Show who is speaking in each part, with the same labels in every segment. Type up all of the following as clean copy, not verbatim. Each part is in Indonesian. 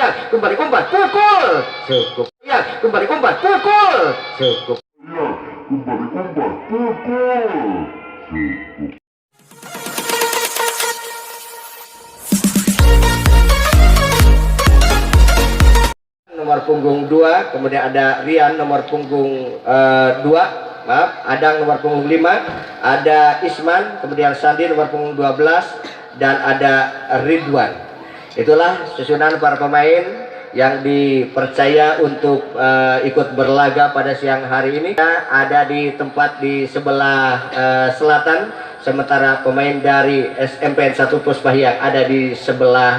Speaker 1: ya, kembali umpan, pukul. Cukup. Ya, kembali umpan, pukul. Cukup.
Speaker 2: Ya, kembali umpan, pukul. Cukup.
Speaker 1: Nomor punggung 2, kemudian ada Rian nomor punggung 2, maaf, Adang nomor punggung 5, ada Isman, kemudian Sandi nomor punggung 12, dan ada Ridwan. Itulah susunan para pemain yang dipercaya untuk ikut berlaga pada siang hari ini. Ada di tempat di sebelah selatan, sementara pemain dari SMPN 1 Puspahyang ada di sebelah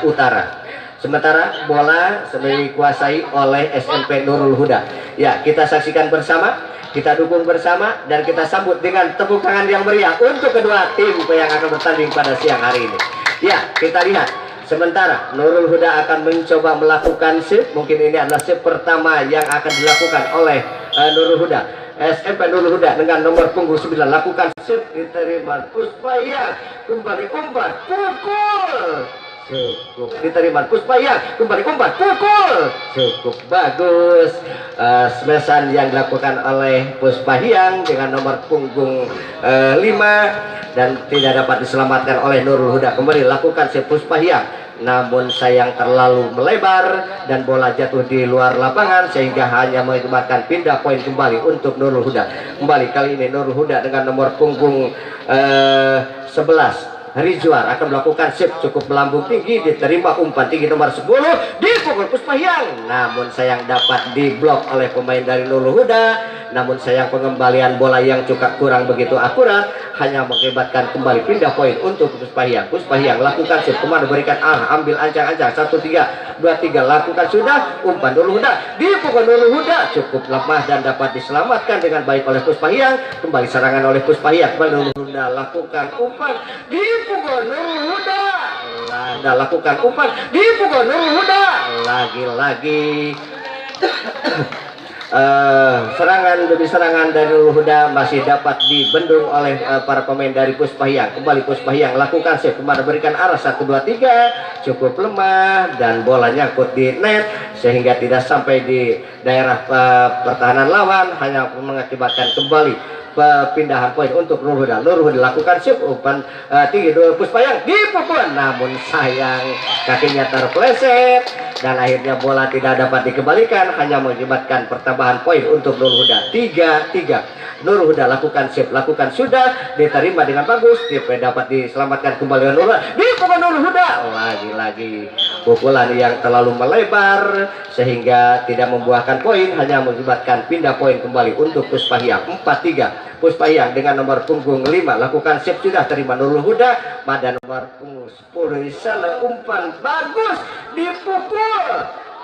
Speaker 1: utara. Sementara bola dikuasai oleh SMP Nurul Huda. Ya, kita saksikan bersama, kita dukung bersama, dan kita sambut dengan tepuk tangan yang meriah untuk kedua tim yang akan bertanding pada siang hari ini. Ya, kita lihat. Sementara Nurul Huda akan mencoba melakukan shift. Mungkin ini adalah shift pertama yang akan dilakukan oleh Nurul Huda. SMP Nurul Huda dengan nomor punggung 9 lakukan shift, diterima Puspahyang, kembali umpan, pukul. Cukup, diterima Puspahyang, kembali umpan, pukul. Cukup bagus. Smashan yang dilakukan oleh Puspahyang dengan nomor punggung 5 dan tidak dapat diselamatkan oleh Nurul Huda. Kembali lakukan si Puspahyang, namun sayang terlalu melebar dan bola jatuh di luar lapangan sehingga hanya mengakibatkan pindah poin kembali untuk Nurul Huda. Kembali kali ini Nurul Huda dengan nomor punggung 11 Rizwar akan melakukan shift cukup melambung tinggi, diterima umpan tinggi nomor 10, dipukul Puspahyang, namun sayang dapat diblok oleh pemain dari Nurul Huda. Namun sayang pengembalian bola yang juga kurang begitu akurat, hanya mengakibatkan kembali pindah poin untuk Puspahyang. Puspahyang lakukan shift, kemana berikan ambil ancang-ancang 1-3, 2-3, lakukan sudah, umpan Nurul Huda, dipukul Nurul Huda, cukup lemah dan dapat diselamatkan dengan baik oleh Puspahyang. Kembali serangan oleh Puspahyang, Nurul Huda lakukan umpan, dipukul Nurul Huda, lakukan umpan, dipukul Nurul Huda, lagi-lagi. Serangan demi serangan dari Nurul Huda masih dapat dibendung oleh para pemain dari Puspahyang. Kembali Puspahyang lakukan save, kemana berikan arah 1-2-3, cukup lemah dan bola nyangkut di net sehingga tidak sampai di daerah pertahanan lawan, hanya mengakibatkan kembali pindahan poin untuk Nurul Huda. Nurul Huda lakukan shift, umpan tinggi dua Puspahyang, dipukul, namun sayang kakinya terpeleset dan akhirnya bola tidak dapat dikembalikan, hanya mengakibatkan pertambahan poin untuk Nurul Huda. 3-3. Nurul Huda lakukan shift, lakukan sudah, diterima dengan bagus, dapat diselamatkan kembali Nurul Huda, dipukul Nurul Huda, lagi-lagi pukulan yang terlalu melebar sehingga tidak membuahkan poin, hanya mengakibatkan pindah poin kembali untuk Puspahyang. 4-3. Puspahyang dengan nomor punggung 5 lakukan shift, sudah terima Nurul Huda, pada nomor punggung 10 di sana umpan bagus, dipukul,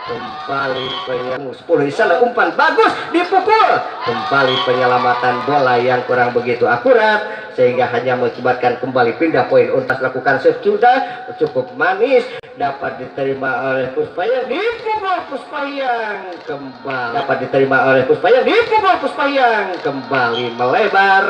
Speaker 1: kembali penyelamat 10 di sana umpan bagus, dipukul, kembali penyelamatan bola yang kurang begitu akurat sehingga hanya mengakibatkan kembali pindah poin. Untas lakukan shift, sudah cukup manis, dapat diterima oleh Puspahyang, dipukul Puspahyang, kembali dapat diterima oleh Puspahyang, dipukul Puspahyang, kembali melebar.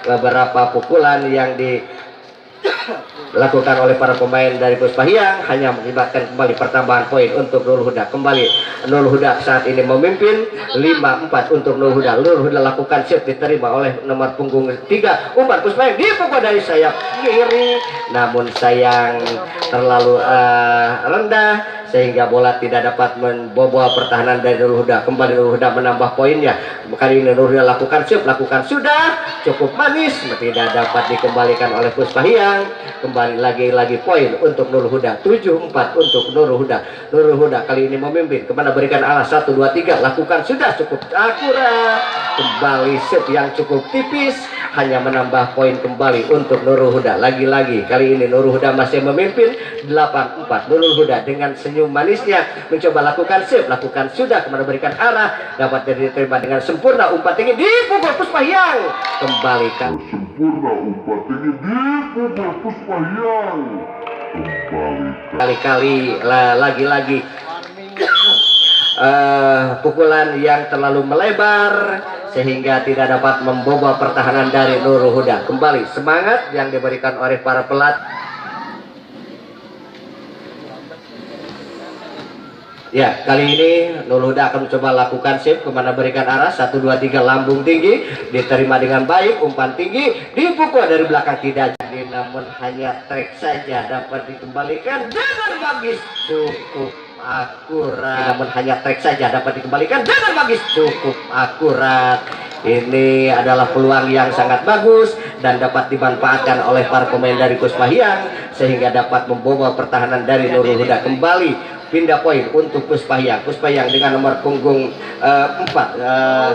Speaker 1: Beberapa pukulan yang dilakukan oleh para pemain dari Puspahyang hanya mengakibatkan kembali pertambahan poin untuk Nurul Huda. Kembali Nurul Huda saat ini memimpin 5-4 untuk Nurul Huda. Nurul Huda lakukan shift, diterima oleh nomor punggung 3, umpan Puspahyang, dipukul dari sayap kiri, namun sayang terlalu rendah sehingga bola tidak dapat membobol pertahanan dari Nurul Huda. Kembali Nurul Huda menambah poinnya. Kali ini Nurul Huda lakukan shift, lakukan sudah, cukup manis, tidak dapat dikembalikan oleh Puspahyang. Kembali lagi-lagi poin untuk Nurul Huda. 7-4 untuk Nurul Huda. Nurul Huda kali ini memimpin, kemana berikan arah 1-2-3, lakukan sudah, cukup akurat. Kembali shift yang cukup tipis, hanya menambah poin kembali untuk Nurul Huda. Lagi-lagi kali ini Nurul Huda masih memimpin 8-4. Nurul Huda dengan senyum manisnya mencoba lakukan shift, lakukan sudah, kemana berikan arah, dapat diterima dengan sempurna, umpan tinggi, dipukul Puspahyang, kembalikan
Speaker 2: Sempurna umpan tinggi, dipukul Puspahyang,
Speaker 1: kali-kali lagi-lagi pukulan yang terlalu melebar sehingga tidak dapat membobol pertahanan dari Nurul Huda. Kembali semangat yang diberikan oleh para pelatih. Ya, kali ini Nurul Huda akan mencoba lakukan shift kemana berikan arah 1, 2, 3 lambung tinggi, diterima dengan baik, umpan tinggi, dipukul dari belakang tidak jadi, namun hanya track saja dapat dikembalikan dengan bagus, cukup akurat. Namun hanya track saja dapat dikembalikan dengan bagus, cukup akurat. Ini adalah peluang yang sangat bagus dan dapat dimanfaatkan oleh para pemain dari Puspahyang sehingga dapat membobol pertahanan dari Nurul Huda. Kembali pindah poin untuk Puspahyang. Puspahyang dengan nomor punggung 4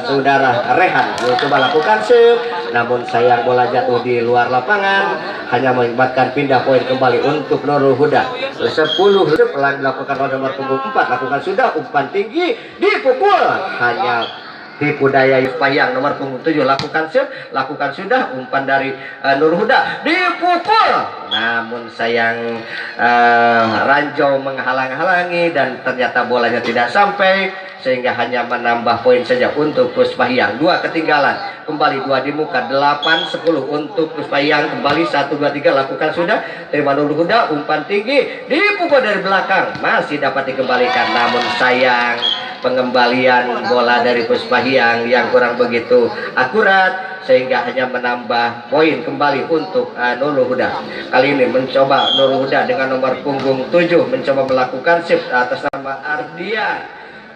Speaker 1: saudara Rehan coba lakukan save, namun sayang bola jatuh di luar lapangan, hanya mengakibatkan pindah poin kembali untuk Nurul Huda. 10 save telah dilakukan oleh nomor punggung 4, lakukan sudah umpan tinggi, dipukul, hanya tipu daya Puspahyang. Nomor punggung 7 lakukan save, lakukan sudah umpan dari Nurul Huda, dipukul, namun sayang ranjau menghalang-halangi dan ternyata bolanya tidak sampai sehingga hanya menambah poin saja untuk Puspahyang. 2 ketinggalan, kembali 2 di muka, 8-10 untuk Puspahyang. Kembali 1, 2, 3 lakukan sudah, terima Nurul Huda, umpan tinggi, dipukul dari belakang, masih dapat dikembalikan, namun sayang pengembalian bola dari Puspahyang yang kurang begitu akurat sehingga hanya menambah poin kembali untuk Nurul Huda. Kali ini mencoba Nurul Huda dengan nomor punggung 7 mencoba melakukan shift atas nama Ardian,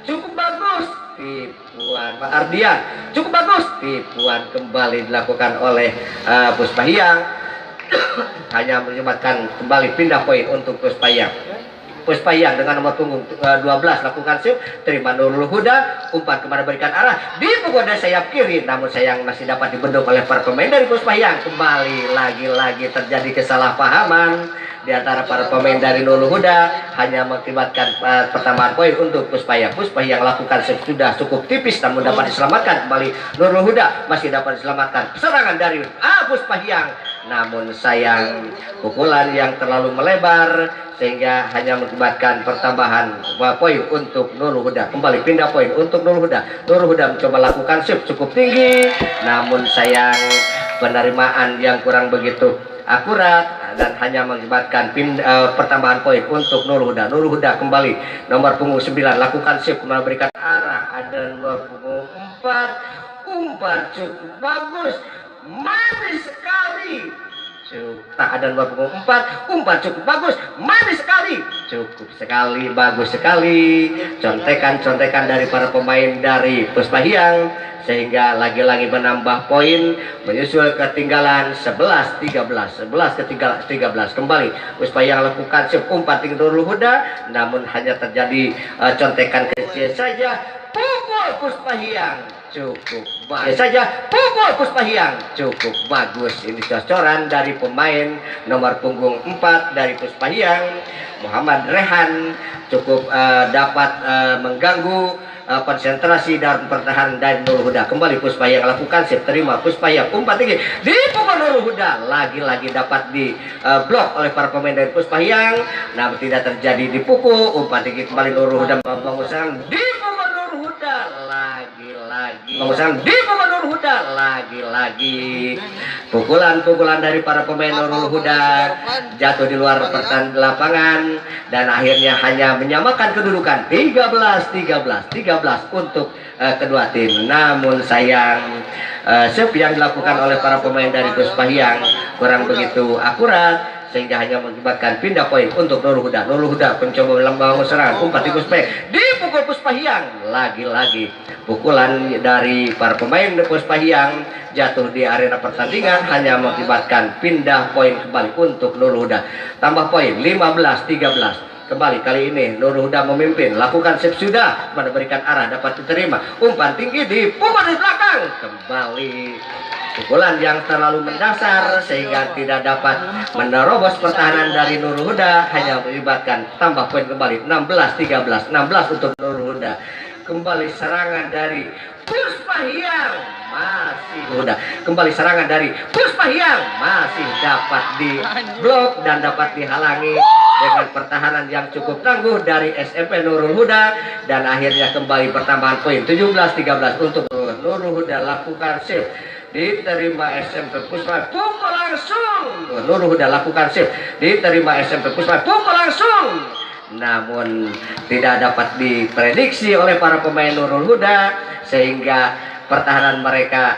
Speaker 1: cukup bagus, tipuan Pak Ardian, cukup bagus, tipuan kembali dilakukan oleh Puspahyang hanya menyebabkan kembali pindah poin untuk Puspahyang. Puspahyang dengan nomor punggung 12 lakukan shift, terima Nurul Huda, umpan kemana berikan arah, dipukul dari sayap kiri, namun sayang masih dapat dibendung oleh para pemain dari Puspahyang. Kembali lagi-lagi terjadi kesalahpahaman di antara para pemain dari Nurul Huda, hanya mengakibatkan pertambahan poin untuk Puspahyang. Puspahyang lakukan shift sudah cukup tipis namun dapat diselamatkan kembali Nurul Huda, masih dapat diselamatkan serangan dari Puspahyang, namun sayang pukulan yang terlalu melebar sehingga hanya mengakibatkan pertambahan poin untuk Nurul Huda. Kembali pindah poin untuk Nurul Huda. Nurul Huda mencoba lakukan shift cukup tinggi, namun sayang penerimaan yang kurang begitu akurat dan hanya mengakibatkan pertambahan poin untuk Nurul Huda. Nurul Huda kembali nomor punggung 9 lakukan shift memberikan arah, ada nomor punggung 4, umpan cukup bagus, manis sekali. Tak ada nomor punggung 4, umpan cukup bagus, manis sekali, cukup sekali, bagus sekali. Contekan-contekan dari para pemain dari Puspahyang sehingga lagi-lagi menambah poin, menyusul ketinggalan 11-13. Kembali Puspahyang lakukan shift, umpan tinggi Nurul Huda, namun hanya terjadi contekan kecil saja. Pukul Puspahyang, cukup bagus saja, pukul Puspahyang, cukup bagus. Ini cocoran dari pemain nomor punggung 4 dari Puspahyang, Muhammad Rehan, cukup dapat mengganggu konsentrasi dan pertahanan dari Nurul Huda. Kembali Puspahyang lakukan shift, terima Puspahyang, umpan tinggi, dipukul Nurul Huda, lagi-lagi dapat diblok oleh para pemain dari Puspahyang, namun tidak terjadi dipukul. Umpan tinggi kembali Nurul Huda mengusahakan, dipukul Nurul Huda lagi-lagi, mengusahakan dipukul Nurul Huda lagi-lagi. Pukulan-pukulan dari para pemain Nurul Huda jatuh di luar pertahanan lapangan dan akhirnya hanya menyamakan kedudukan 13 untuk kedua tim. Namun sayang shift yang dilakukan oleh para pemain dari Puspahyang kurang begitu akurat sehingga hanya mengakibatkan pindah poin untuk Nurul Huda. Nurul Huda mencoba membangun serangan, umpan di Puspahyang, dipukul Puspahyang, lagi-lagi pukulan dari para pemain Puspahyang jatuh di arena pertandingan hanya mengakibatkan pindah poin kembali untuk Nurul Huda. Tambah poin 15-13. Kembali kali ini Nurul Huda memimpin, lakukan shift sudah, memberikan arah dapat diterima, umpan tinggi dipukul di belakang. Kembali pukulan yang terlalu mendasar sehingga tidak dapat menerobos pertahanan dari Nurul Huda, hanya melibatkan tambah poin kembali 16-13, 16 untuk Nurul Huda. Kembali serangan dari Puspahyang, masih mudah. Kembali serangan dari Puspahyang, masih dapat diblok dan dapat dihalangi dengan pertahanan yang cukup tangguh dari SMP Nurul Huda, dan akhirnya kembali pertambahan poin 17-13 untuk Nurul Huda. Lakukan shift, diterima SMP Puspahyang, pukul langsung. Nurul Huda lakukan shift, diterima SMP Puspahyang, pukul langsung. namun tidak dapat diprediksi oleh para pemain Nurul Huda, sehingga pertahanan mereka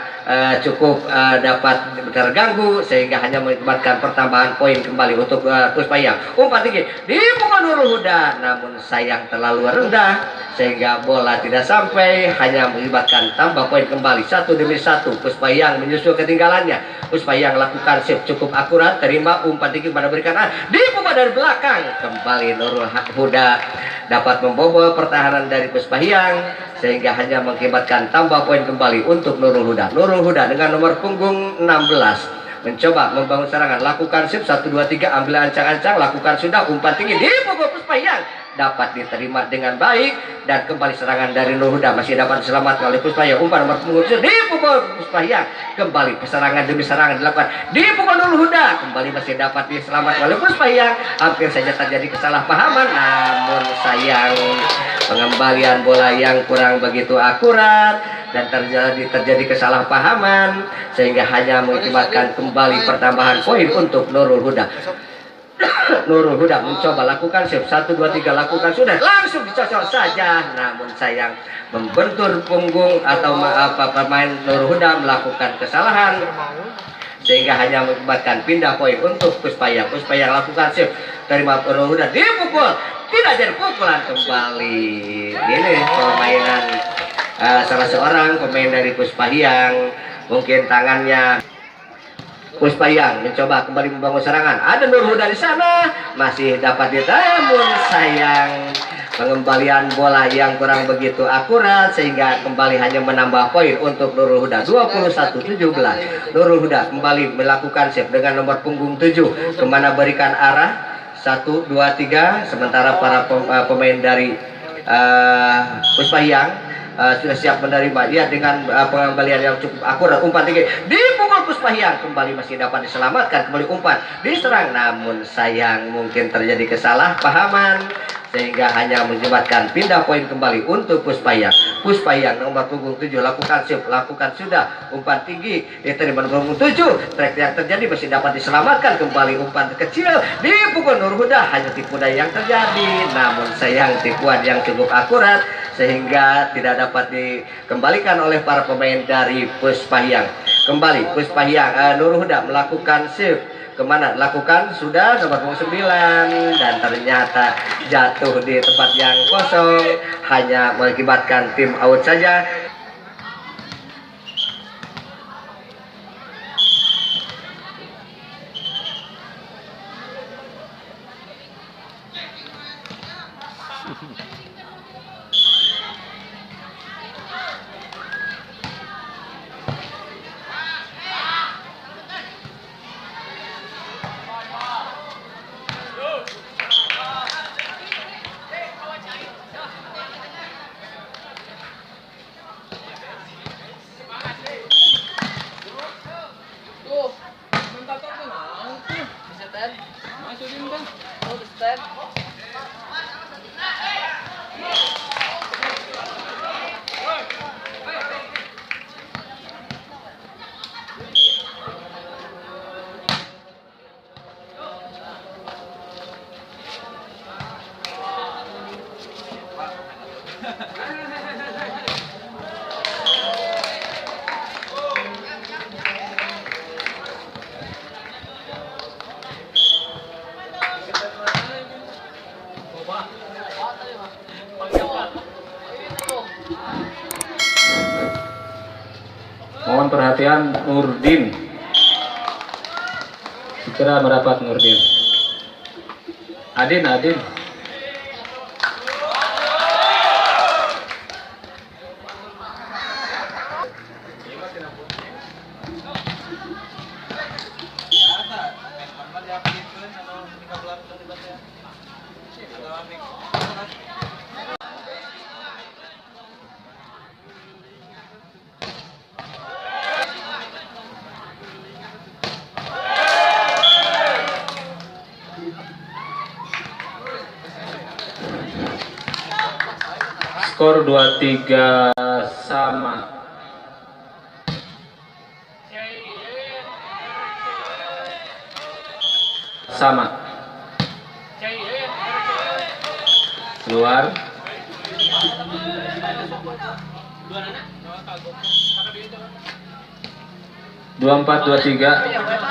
Speaker 1: cukup dapat terganggu, sehingga hanya mengakibatkan pertambahan poin kembali untuk Puspayang. Umpan tinggi dibuka Nurul Huda, namun sayang terlalu rendah sehingga bola tidak sampai, hanya mengakibatkan tambah poin kembali 1 demi 1. Puspayang menyusul ketinggalannya. Puspayang lakukan save cukup akurat, terima umpan tinggi pada berikan dibuka dari belakang, kembali Nurul Huda dapat membobol pertahanan dari Puspayang sehingga hanya mengakibatkan tambah poin kembali untuk Nurul Huda. Nurul Huda dengan nomor punggung 16 mencoba membangun serangan, lakukan sip 1 2 3, ambil ancang-ancang, lakukan sudah, umpan tinggi dipukul Puspayang, dapat diterima dengan baik dan kembali serangan dari Nurul Huda masih dapat diselamatkan oleh Puspayang. Umpan nomor punggung 7 dipukul Puspayang, kembali serangan demi serangan dilakukan, dipukul Nurul Huda, kembali masih dapat diselamatkan oleh Puspayang. Hampir saja terjadi kesalahpahaman, namun sayang pengembalian bola yang kurang begitu akurat dan terjadi kesalahpahaman sehingga hanya mengakibatkan kembali pertambahan poin untuk Nurul Huda. Nurul Huda mencoba lakukan save 1 2 3, lakukan sudah, langsung dicocok saja, namun sayang membentur punggung atau pemain Nurul Huda melakukan kesalahan sehingga hanya mengakibatkan pindah poin untuk Puspayang. Puspayang lakukan save, terima Nurul Huda, dipukul, tidak jadi pukulan kembali. Ini permainan salah seorang pemain dari Puspayang, mungkin tangannya. Puspayang mencoba kembali membangun serangan, ada Nurul Huda di sana, masih dapat namun sayang pengembalian bola yang kurang begitu akurat sehingga kembali hanya menambah poin untuk Nurul Huda 21-17. Nurul Huda kembali melakukan save dengan nomor punggung 7, kemana berikan arah 1 2 3, sementara para pemain dari Puspayang sudah siap menerima dia dengan pengembalian yang cukup akurat. Umpan tinggi dipukul Puspayang, kembali masih dapat diselamatkan, kembali umpan diserang, namun sayang mungkin terjadi kesalahpahaman sehingga hanya menyebabkan pindah poin kembali untuk Puspayang. Puspayang nomor punggung 7 lakukan save, lakukan sudah, umpan tinggi diterima nomor punggung 7, track yang terjadi masih dapat diselamatkan, kembali umpan kecil dipukul Nurul Huda, hanya tipu daya yang terjadi, namun sayang tipuan yang cukup akurat sehingga tidak dapat dikembalikan oleh para pemain dari Puspayang. Kembali Puspayang, Nurul Huda melakukan save, kemana lakukan sudah nomor 9 dan ternyata jatuh di tempat yang kosong, hanya mengakibatkan tim out saja.
Speaker 3: Mohon perhatian Nurdin, segera merapat Nurdin. Adin. Skor 2-3 sama. Sama. Keluar. 24-23.